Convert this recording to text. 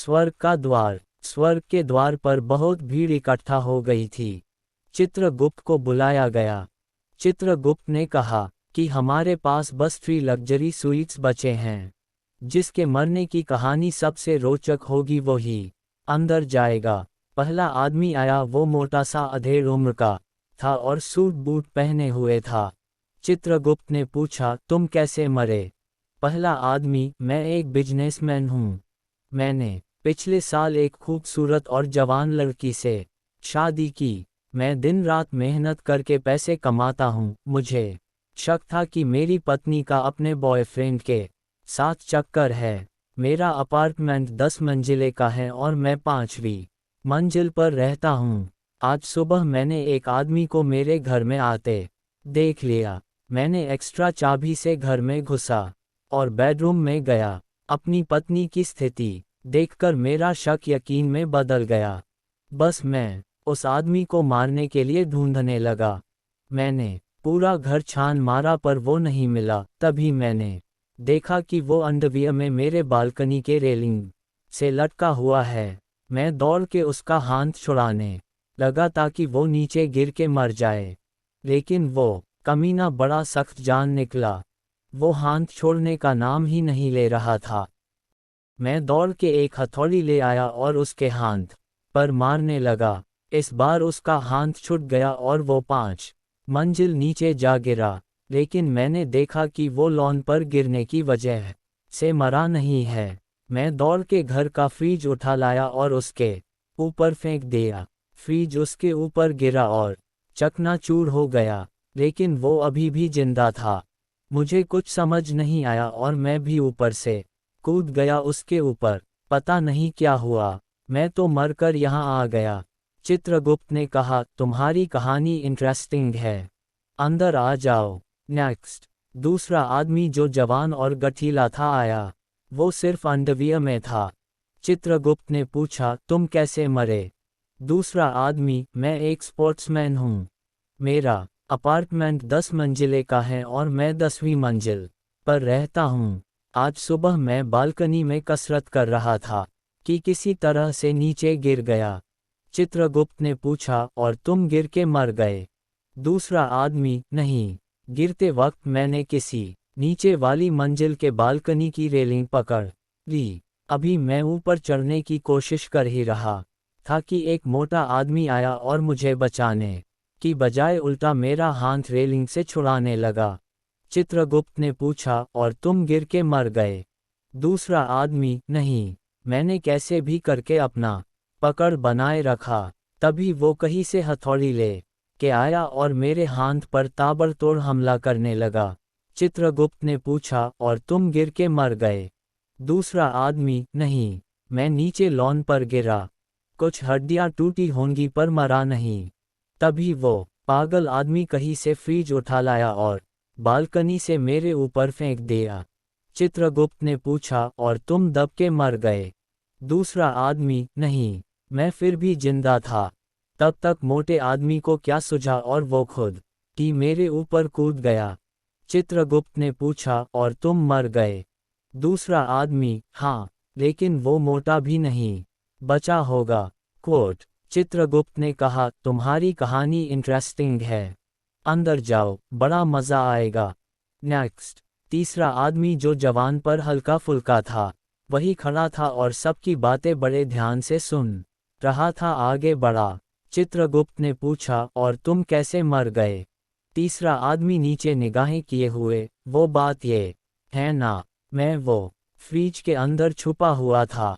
स्वर्ग का द्वार। स्वर्ग के द्वार पर बहुत भीड़ इकट्ठा हो गई थी। चित्रगुप्त को बुलाया गया। चित्रगुप्त ने कहा कि हमारे पास बस 3 लग्जरी स्वीट्स बचे हैं। जिसके मरने की कहानी सबसे रोचक होगी वही अंदर जाएगा। पहला आदमी आया, वो मोटा सा अधेड़ उम्र का था और सूट बूट पहने हुए था। चित्रगुप्त ने पूछा, तुम कैसे मरे? पहला आदमी, मैं एक बिजनेसमैन हूँ। मैंने पिछले साल एक खूबसूरत और जवान लड़की से शादी की। मैं दिन रात मेहनत करके पैसे कमाता हूँ। मुझे शक था कि मेरी पत्नी का अपने बॉयफ्रेंड के साथ चक्कर है। मेरा अपार्टमेंट 10 मंजिले का है और मैं 5वीं मंजिल पर रहता हूँ। आज सुबह मैंने एक आदमी को मेरे घर में आते देख लिया। मैंने एक्स्ट्रा चाबी से घर में घुसा और बेडरूम में गया। अपनी पत्नी की स्थिति देखकर मेरा शक यकीन में बदल गया। बस मैं उस आदमी को मारने के लिए ढूंढने लगा। मैंने पूरा घर छान मारा पर वो नहीं मिला। तभी मैंने देखा कि वो अंडरवियर में मेरे बालकनी के रेलिंग से लटका हुआ है। मैं दौड़ के उसका हाथ छुड़ाने लगा ताकि वो नीचे गिर के मर जाए, लेकिन वो कमीना बड़ा सख्त जान निकला। वो हाथ छोड़ने का नाम ही नहीं ले रहा था। मैं दौड़ के एक हथौड़ी ले आया और उसके हाथ पर मारने लगा। इस बार उसका हाथ छूट गया और वो 5 मंजिल नीचे जा गिरा, लेकिन मैंने देखा कि वो लॉन पर गिरने की वजह से मरा नहीं है। मैं दौड़ के घर का फ्रिज उठा लाया और उसके ऊपर फेंक दिया। फ्रिज उसके ऊपर गिरा और चकनाचूर हो गया, लेकिन वो अभी भी जिंदा था। मुझे कुछ समझ नहीं आया और मैं भी ऊपर से कूद गया उसके ऊपर। पता नहीं क्या हुआ, मैं तो मरकर यहाँ आ गया। चित्रगुप्त ने कहा, तुम्हारी कहानी इंटरेस्टिंग है, अंदर आ जाओ। नेक्स्ट। दूसरा आदमी जो जवान और गठीला था आया। वो सिर्फ अंडरवियर में था। चित्रगुप्त ने पूछा, तुम कैसे मरे? दूसरा आदमी, मैं एक स्पोर्ट्समैन हूँ। मेरा अपार्टमेंट 10 मंजिले का है और मैं 10वीं मंजिल पर रहता हूँ। आज सुबह मैं बालकनी में कसरत कर रहा था कि किसी तरह से नीचे गिर गया। चित्रगुप्त ने पूछा, और तुम गिर के मर गए? दूसरा आदमी, नहीं, गिरते वक्त मैंने किसी नीचे वाली मंजिल के बालकनी की रेलिंग पकड़ ली। अभी मैं ऊपर चढ़ने की कोशिश कर ही रहा था कि एक मोटा आदमी आया और मुझे बचाने की बजाय उल्टा मेरा हाथ रेलिंग से छुड़ाने लगा। चित्रगुप्त ने पूछा, और तुम गिर के मर गए? दूसरा आदमी, नहीं, मैंने कैसे भी करके अपना पकड़ बनाए रखा। तभी वो कहीं से हथौड़ी ले के आया और मेरे हाथ पर ताबड़तोड़ हमला करने लगा। चित्रगुप्त ने पूछा, और तुम गिर के मर गए? दूसरा आदमी, नहीं, मैं नीचे लॉन पर गिरा। कुछ हड्डियां टूटी होंगी पर मरा नहीं। तभी वो पागल आदमी कहीं से फ्रिज उठा लाया और बालकनी से मेरे ऊपर फेंक दिया। चित्रगुप्त ने पूछा, और तुम दब के मर गए? दूसरा आदमी, नहीं, मैं फिर भी जिंदा था। तब तक मोटे आदमी को क्या सूझा और वो खुद ही मेरे ऊपर कूद गया। चित्रगुप्त ने पूछा, और तुम मर गए? दूसरा आदमी, हाँ, लेकिन वो मोटा भी नहीं बचा होगा। क्वोट। चित्रगुप्त ने कहा, तुम्हारी कहानी इंटरेस्टिंग है, अंदर जाओ, बड़ा मज़ा आएगा। नेक्स्ट। तीसरा आदमी जो जवान पर हल्का फुल्का था, वही खड़ा था और सबकी बातें बड़े ध्यान से सुन रहा था। आगे बढ़ा। चित्रगुप्त ने पूछा, और तुम कैसे मर गए? तीसरा आदमी नीचे निगाहें किए हुए, वो बात ये है ना, मैं वो फ्रिज के अंदर छुपा हुआ था।